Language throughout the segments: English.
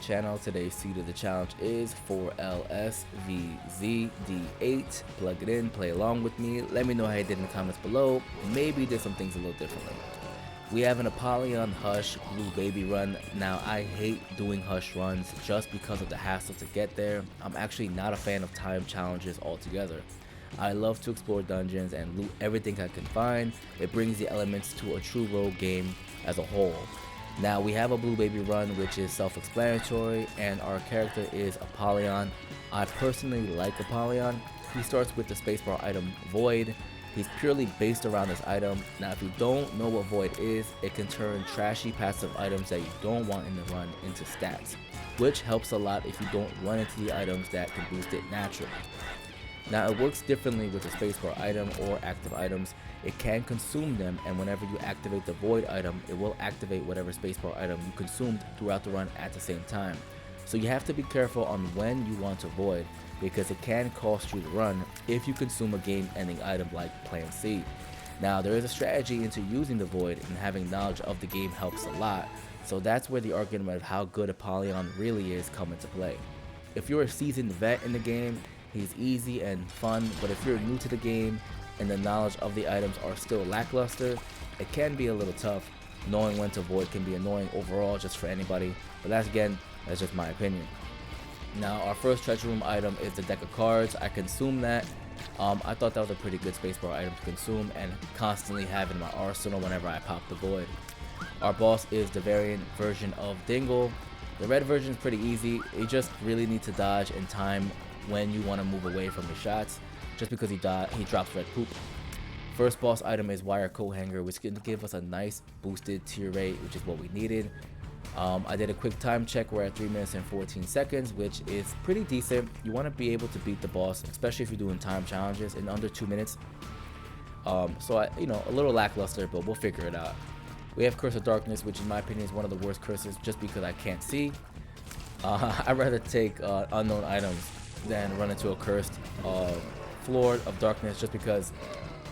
channel. Today's seed of the challenge is 4LSVZD8. Plug it in, play along with me. Let me know how you did in the comments below. Maybe you did some things a little differently. We have an Apollyon Hush Blue Baby run. Now, I hate doing Hush runs just because of the hassle to get there. I'm actually not a fan of time challenges altogether. I love to explore dungeons and loot everything I can find. It brings the elements to a true rogue game as a whole. Now we have a Blue Baby run, which is self-explanatory, and our character is Apollyon. I personally like Apollyon. He starts with the spacebar item Void. He's purely based around this item. Now if you don't know what Void is, it can turn trashy passive items that you don't want in the run into stats, which helps a lot if you don't run into the items that can boost it naturally. Now it works differently with the spacebar item or active items. It can consume them, and whenever you activate the Void item, it will activate whatever spacebar item you consumed throughout the run at the same time. So you have to be careful on when you want to Void, because it can cost you the run if you consume a game-ending item like Plan C. Now there is a strategy into using the Void, and having knowledge of the game helps a lot. So that's where the argument of how good Apollyon really is come into play. If you're a seasoned vet in the game, he's easy and fun, but if you're new to the game and the knowledge of the items are still lackluster, it can be a little tough. Knowing when to Void can be annoying overall just for anybody, but that's just my opinion. Now our first treasure room item is the deck of cards. I consume that. I thought that was a pretty good spacebar item to consume and constantly have in my arsenal whenever I pop the Void. Our boss is the variant version of Dingle. The red version is pretty easy. You just really need to dodge in time when you want to move away from the shots, just because he drops red poop. First boss item is Wire Coat Hanger, which can give us a nice boosted tier rate, which is what we needed. I did a quick time check. We're at 3 minutes and 14 seconds, which is pretty decent. You want to be able to beat the boss, especially if you're doing time challenges, in under 2 minutes. A little lackluster, but we'll figure it out. We have Curse of Darkness, which in my opinion is one of the worst curses just because I can't see. I'd rather take unknown items than run into a cursed floor of darkness, just because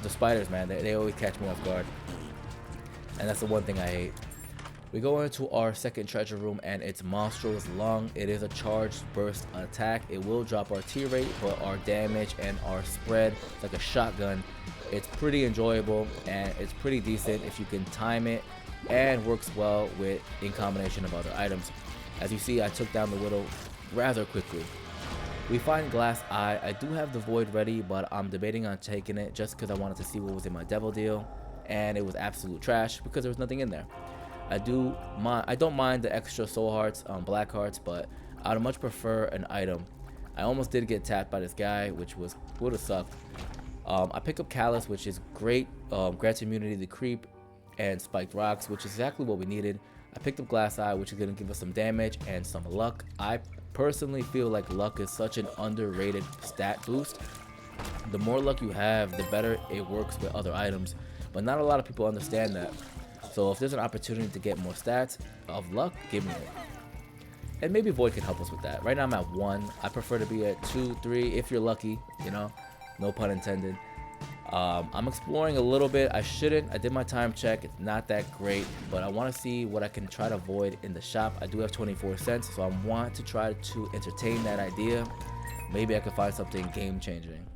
the spiders, man, they always catch me off guard, and that's the one thing I hate. We go into our second treasure room, and it's Monstro's Lung. It is a charged burst attack. It will drop our tier rate, but our damage and our spread, like a shotgun, it's pretty enjoyable and it's pretty decent if you can time it, and works well in combination of other items. As you see, I took down the Widow rather quickly. We find Glass Eye. I do have the Void ready, but I'm debating on taking it just because I wanted to see what was in my Devil deal, and it was absolute trash because there was nothing in there. I don't mind the extra soul hearts, black hearts, but I'd much prefer an item. I almost did get tapped by this guy, which would have sucked. I pick up Callus, which is great, grants immunity to creep, and spiked rocks, which is exactly what we needed. I picked up Glass Eye, which is going to give us some damage and some luck. I personally feel like luck is such an underrated stat boost. The more luck you have, the better it works with other items, but not a lot of people understand that. So if there's an opportunity to get more stats of luck, give me it. And maybe Void can help us with that. Right now I'm at 1. I prefer to be at 2, 3 if you're lucky, no pun intended. I'm exploring a little bit. I did my time check. It's not that great, but I want to see what I can try to Void in the shop. I do have 24 cents, so I want to try to entertain that idea. Maybe I can find something game changing.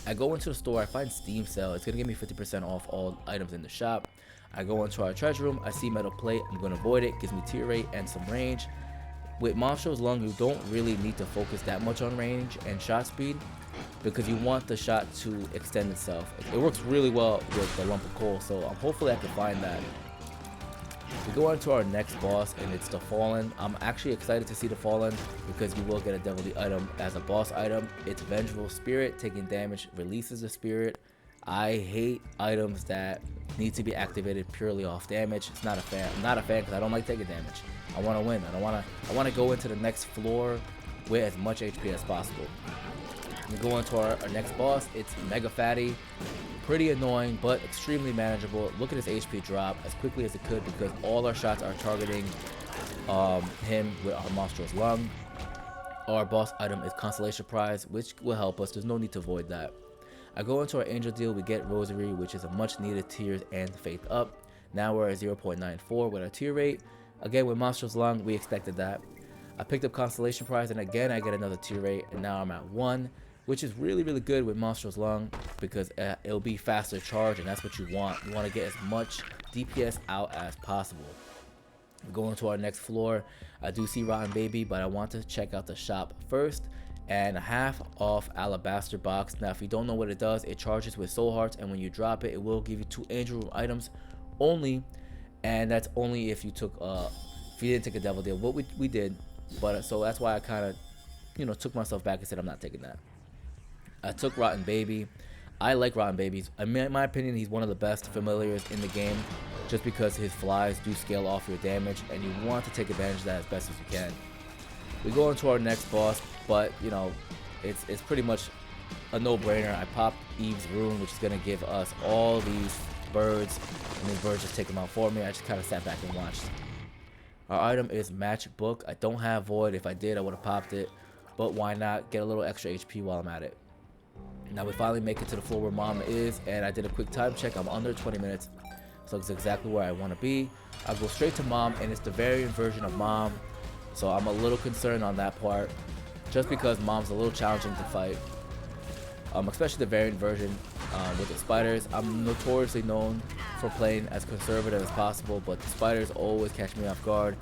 I go into the store. I find Steam sale. It's gonna give me 50% off all items in the shop. I go into our treasure room. I see metal plate. I'm gonna Void it. Gives me tier rate and some range. With Monstro's Lung, you don't really need to focus that much on range and shot speed, because you want the shot to extend itself. It works really well with the lump of coal, so hopefully I can find that. We go on to our next boss, and it's the Fallen. I'm actually excited to see the Fallen because you will get a Devil Deal item as a boss item. It's Vengeful Spirit. Taking damage releases the spirit. I hate items that need to be activated purely off damage. I'm not a fan because I don't like taking damage. I want to win. I want to go into the next floor with as much HP as possible. We go on to our next boss. It's Mega Fatty. Pretty annoying, but extremely manageable. Look at his HP drop as quickly as it could because all our shots are targeting him with our Monstro's Lung. Our boss item is Constellation Prize, which will help us. There's no need to avoid that. I go into our Angel deal. We get Rosary, which is a much needed tears and faith up. Now we're at 0.94 with our tier rate. Again, with Monstro's Lung, we expected that. I picked up Constellation Prize, and again I get another tier 8, and now I'm at 1, which is really good with Monstrous Lung because it'll be faster charge, and that's what you want. You want to get as much DPS out as possible. Going to our next floor, I do see Rotten Baby, but I want to check out the shop first. And a half off Alabaster box. Now if you don't know what it does, it charges with soul hearts, and when you drop it, it will give you 2 angel room items only, and that's only if you took if you didn't take a devil deal, what we did. But so that's why I kind of, you know, took myself back and said I'm not taking that. I took Rotten Baby. I like Rotten Babies. I mean, in my opinion, he's one of the best familiars in the game, just because his flies do scale off your damage, and you want to take advantage of that as best as you can. We go into our next boss, but you know, it's pretty much a no-brainer. I popped Eve's rune, which is gonna give us all these birds, and these birds just take them out for me. I just kind of sat back and watched. Our item is Matchbook. I don't have Void. If I did, I would have popped it, but why not get a little extra HP while I'm at it. Now we finally make it to the floor where Mom is, and I did a quick time check. I'm under 20 minutes, so it's exactly where I want to be. I go straight to Mom, and it's the variant version of Mom, so I'm a little concerned on that part, just because Mom's a little challenging to fight, especially the variant version with the spiders. I'm notoriously known for playing as conservative as possible, but the spiders always catch me off guard,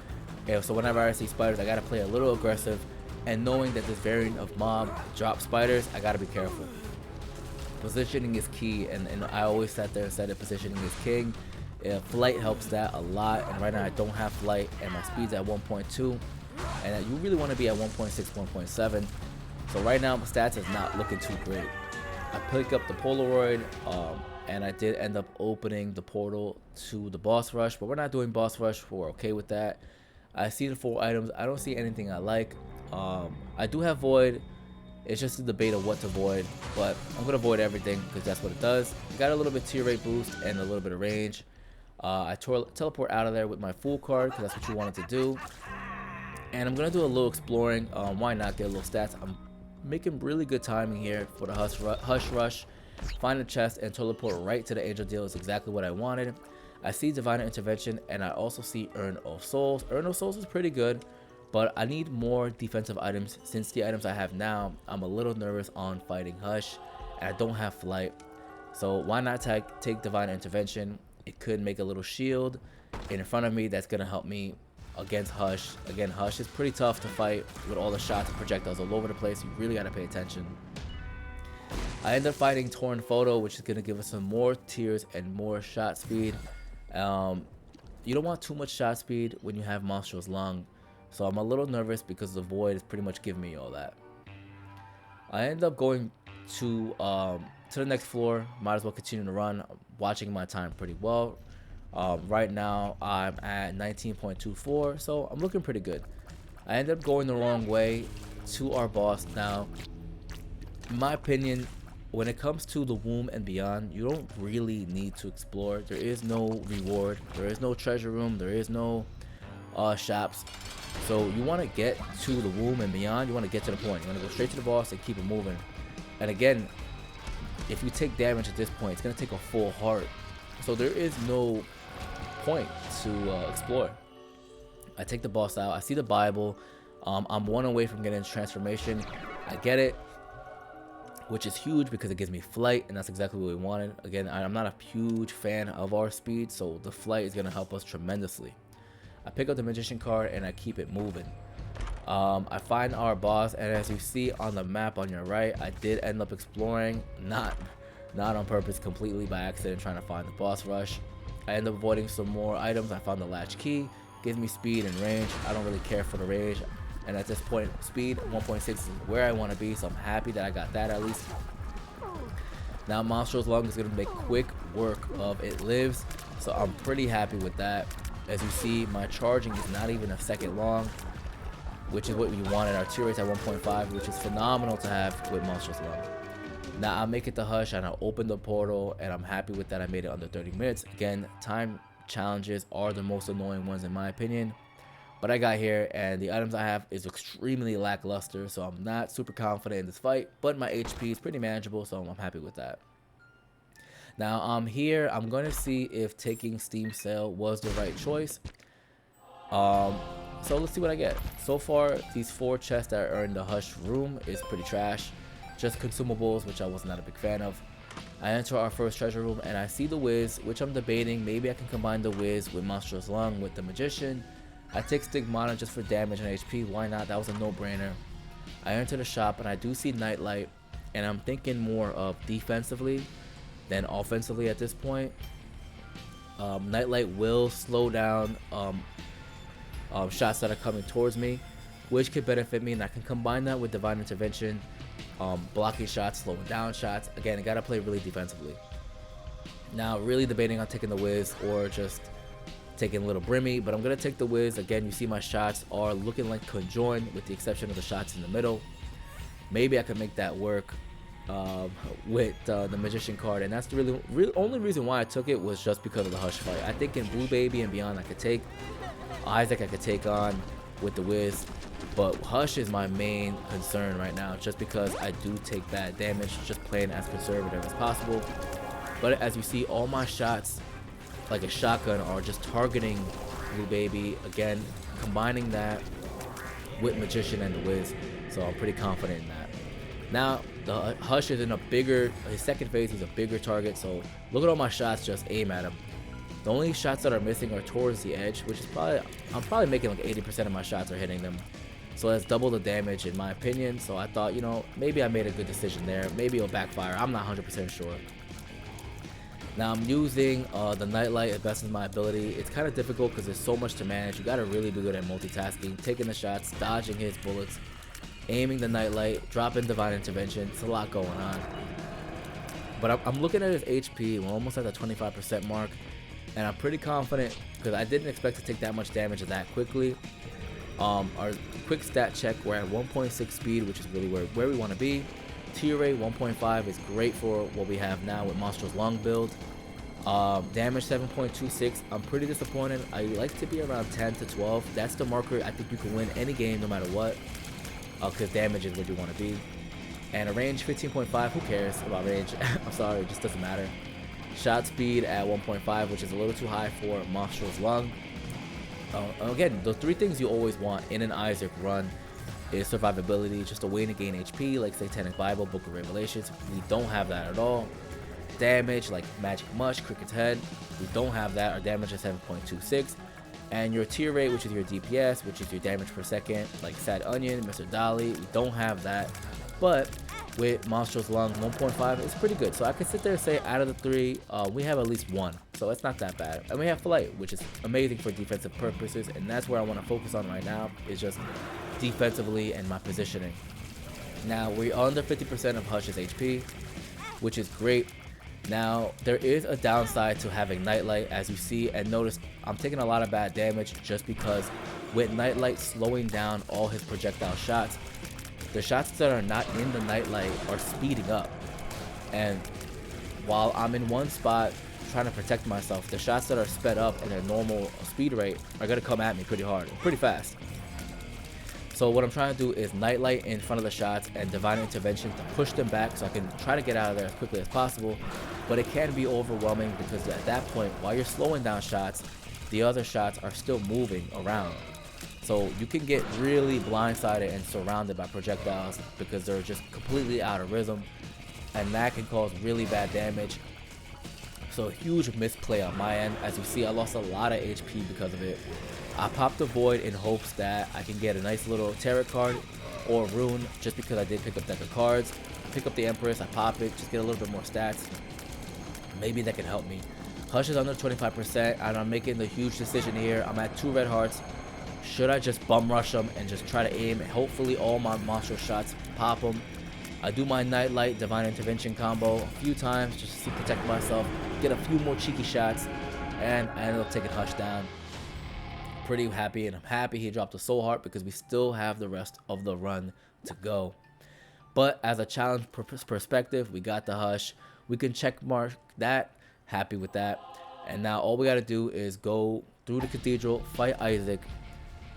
and so whenever I see spiders, I gotta play a little aggressive, and knowing that this variant of Mom drops spiders, I gotta be careful. Positioning is key, and I always sat there and said that positioning is king. Flight helps that a lot, and right now I don't have flight, and my speed's at 1.2, and you really want to be at 1.6, 1.7. So right now my stats is not looking too great. I picked up the Polaroid, and I did end up opening the portal to the boss rush, but we're not doing boss rush. We're okay with that. I see the 4 items. I don't see anything I like. I do have Void. It's just a debate of what to void, but I'm gonna void everything because that's what it does. Got a little bit tier rate boost and a little bit of range. I teleport out of there with my full card because that's what you wanted to do. And I'm gonna do a little exploring. Why not get a little stats? I'm making really good timing here for the hush rush. Find a chest and teleport right to the angel deal is exactly what I wanted. I see Divine Intervention, and I also see Urn of Souls. Urn of Souls is pretty good, but I need more defensive items. Since the items I have now, I'm a little nervous on fighting Hush, and I don't have flight. So why not take Divine Intervention? It could make a little shield in front of me that's gonna help me against Hush. Again, Hush is pretty tough to fight with all the shots and projectiles all over the place. You really gotta pay attention. I end up fighting Torn Photo, which is gonna give us some more tiers and more shot speed. You don't want too much shot speed when you have Monstrous Lung. So I'm a little nervous because the Void is pretty much giving me all that. I end up going to the next floor. Might as well continue to run. I'm watching my time pretty well. Right now I'm at 19.24, so I'm looking pretty good. I ended up going the wrong way to our boss. Now, in my opinion, when it comes to the womb and beyond, you don't really need to explore. There is no reward. There is no treasure room. There is no shops. So you want to get to the womb and beyond. You want to get to the point. You want to go straight to the boss and keep it moving. And again, if you take damage at this point, it's going to take a full heart. So there is no point to explore. I take the boss out. I see the Bible. I'm 1 away from getting transformation. I get it, which is huge because it gives me flight, and that's exactly what we wanted. Again, I'm not a huge fan of our speed, so the flight is going to help us tremendously. I pick up the Magician card and I keep it moving. I find our boss, and as you see on the map on your right, I did end up exploring, not on purpose, completely by accident, trying to find the boss rush. I end up avoiding some more items. I found the latch key, gives me speed and range. I don't really care for the range, and at this point, speed 1.6 is where I want to be, so I'm happy that I got that at least. Now Monstrous Lung is going to make quick work of It Lives, so I'm pretty happy with that. As you see, my charging is not even a second long, which is what we wanted. Our tier rate's at 1.5, which is phenomenal to have with Monstrous Lung. Now I make it to Hush, and I open the portal, and I'm happy with that. I made it under 30 minutes. Again, time challenges are the most annoying ones in my opinion, but I got here, and the items I have is extremely lackluster, so I'm not super confident in this fight, but my HP is pretty manageable, so I'm happy with that. Now I'm here. I'm going to see if taking Steam Sale was the right choice. So let's see what I get. So far, these 4 chests that are in the Hush room is pretty trash. Just consumables, which I was not a big fan of. I enter our first treasure room and I see the WIZ, which I'm debating. Maybe I can combine the WIZ with Monstrous Lung with the Magician. I take Stigmata just for damage and HP. Why not? That was a no-brainer. I enter the shop and I do see Nightlight, and I'm thinking more of defensively than offensively at this point. Nightlight will slow down shots that are coming towards me, which could benefit me, and I can combine that with Divine Intervention, blocking shots, slowing down shots. Again, I gotta play really defensively. Now, really debating on taking the WIZ or just taking a little Brimmy, but I'm gonna take the WIZ. Again, you see my shots are looking like conjoined with the exception of the shots in the middle. Maybe I could make that work with the Magician card, and that's the really only reason why I took it was just because of the Hush fight. I think in Blue Baby and beyond I could take Isaac, I could take on with the WIZ, but Hush is my main concern right now, just because I do take bad damage, just playing as conservative as possible. But as you see, all my shots like a shotgun are just targeting Blue Baby. Again, combining that with Magician and the WIZ, so I'm pretty confident in that. Now the Hush is in a bigger, his second phase, he's a bigger target, so look at all my shots, just aim at him. The only shots that are missing are towards the edge, which is I'm probably making like 80% of my shots are hitting them. So that's double the damage in my opinion. So I thought, you know, maybe I made a good decision there. Maybe it'll backfire. I'm not 100% sure. Now I'm using the Nightlight as best as my ability. It's kind of difficult because there's so much to manage. You got to really be good at multitasking, taking the shots, dodging his bullets, aiming the Nightlight, dropping Divine Intervention. It's a lot going on. But I'm looking at his HP. We're almost at the 25% mark. And I'm pretty confident because I didn't expect to take that much damage that quickly. Our quick stat check, we're at 1.6 speed, which is really where we want to be. Tear rate 1.5 is great for what we have now with Monstrous Lung build. Damage 7.26. I'm pretty disappointed. I like to be around 10 to 12. That's the marker. I think you can win any game no matter what, because damage is where you want to be. And a range 15.5. Who cares about range? I'm sorry, it just doesn't matter. Shot speed at 1.5, which is a little too high for Monstrous Lung. Again, the 3 things you always want in an Isaac run is survivability, just a way to gain HP like Satanic Bible, Book of Revelations. We don't have that at all. Damage like Magic Mush, Cricket's Head, we don't have that. Our damage is 7.26. And your tier rate, which is your DPS, which is your damage per second, like Sad Onion, Mr. Dolly, we don't have that. But with Monstrous Lung 1.5, it's pretty good. So I could sit there and say out of the 3, we have at least 1. So it's not that bad. And we have Flight, which is amazing for defensive purposes. And that's where I want to focus on right now, is just defensively and my positioning. Now we're under 50% of Hush's HP, which is great. Now there is a downside to having Nightlight, as you see, and notice I'm taking a lot of bad damage just because with Nightlight slowing down all his projectile shots, the shots that are not in the Nightlight are speeding up. And while I'm in one spot trying to protect myself, the shots that are sped up in their normal speed rate are going to come at me pretty hard, pretty fast. So what I'm trying to do is Nightlight in front of the shots and Divine Intervention to push them back so I can try to get out of there as quickly as possible. But it can be overwhelming because at that point, while you're slowing down shots, the other shots are still moving around. So you can get really blindsided and surrounded by projectiles because they're just completely out of rhythm, and that can cause really bad damage. So a huge misplay on my end. As you see, I lost a lot of HP because of it. I popped the Void in hopes that I can get a nice little tarot card or rune, just because I did pick up deck of cards. I pick up the Empress, I pop it, just get a little bit more stats. Maybe that can help me. Hush is under 25%, and I'm making the huge decision here. I'm at 2 red hearts. Should I just bum rush them and just try to aim? Hopefully all my monster shots pop them. I do my Nightlight Divine Intervention combo a few times just to protect myself, get a few more cheeky shots, and I ended up taking Hush down. Pretty happy, and I'm happy he dropped a Soul Heart because we still have the rest of the run to go. But as a challenge perspective, we got the Hush. We can check mark that, happy with that. And now all we got to do is go through the Cathedral, fight Isaac,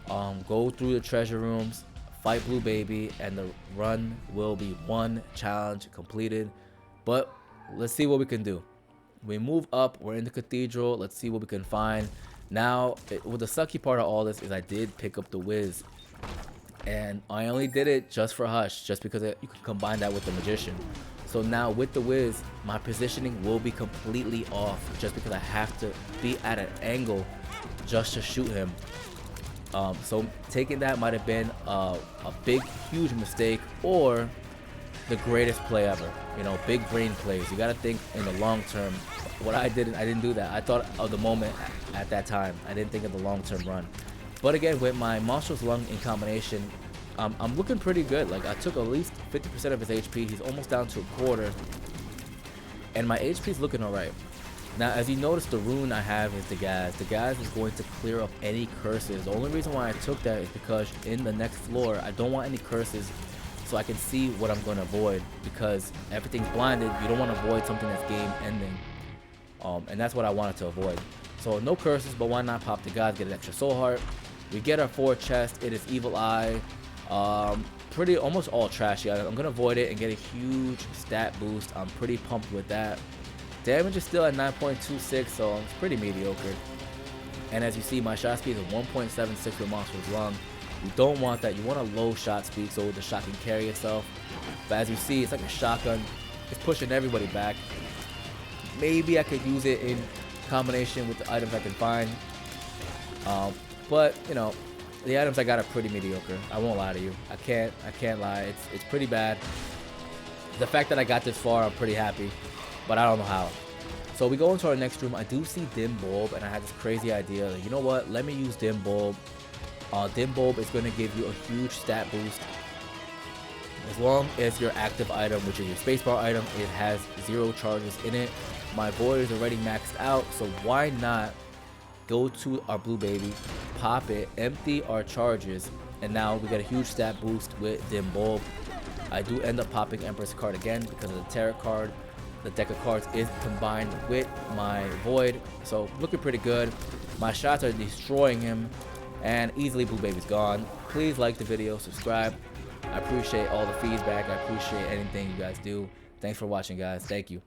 go through the treasure rooms, fight Blue Baby, and the run will be 1 challenge completed. But let's see what we can do. We move up, we're in the Cathedral, let's see what we can find. Now, well, the sucky part of all this is I did pick up the WIZ, and I only did it just for Hush, just because you can combine that with the Magician. So now with the WIZ, my positioning will be completely off, just because I have to be at an angle just to shoot him. So taking that might have been a big, huge mistake, or the greatest play ever. You know, big brain plays. You gotta think in the long term. What I didn't do that. I thought of the moment at that time. I didn't think of the long-term run. But again, with my Monstrous Lung in combination, I'm looking pretty good. Like, I took at least 50% of his HP. He's almost down to a quarter, and my HP is looking alright. Now, as you notice, the rune I have is the Gaz. The Gaz is going to clear up any curses. The only reason why I took that is because in the next floor, I don't want any curses, so I can see what I'm going to avoid, because everything's blinded. You don't want to avoid something that's game ending, and that's what I wanted to avoid. So no curses, but why not pop the Gaz, get an extra soul heart. We get our 4 chest. It is Evil Eye. Pretty almost all trashy. I'm gonna avoid it and get a huge stat boost. I'm pretty pumped with that. Damage is still at 9.26, so it's pretty mediocre. And as you see, my shot speed is 1.76 with Monstrous Lung. You don't want that. You want a low shot speed so the shot can carry itself. But as you see, it's like a shotgun. It's pushing everybody back. Maybe I could use it in combination with the items I can find. But you know, the items I got are pretty mediocre. I won't lie to you. I can't lie. It's pretty bad. The fact that I got this far, I'm pretty happy, but I don't know how. So we go into our next room. I do see Dim Bulb, and I had this crazy idea. Like, you know what? Let me use Dim Bulb. Dim Bulb is going to give you a huge stat boost. As long as your active item, which is your spacebar item, it has 0 charges in it. My Void is already maxed out, so why not go to our Blue Baby, pop it, empty our charges, and now we get a huge stat boost with Dim Bulb. I do end up popping Empress card again because of the Tarot card. The deck of cards is combined with my Void, so looking pretty good. My shots are destroying him, and easily Blue Baby's gone. Please like the video, subscribe. I appreciate all the feedback. I appreciate anything you guys do. Thanks for watching, guys. Thank you.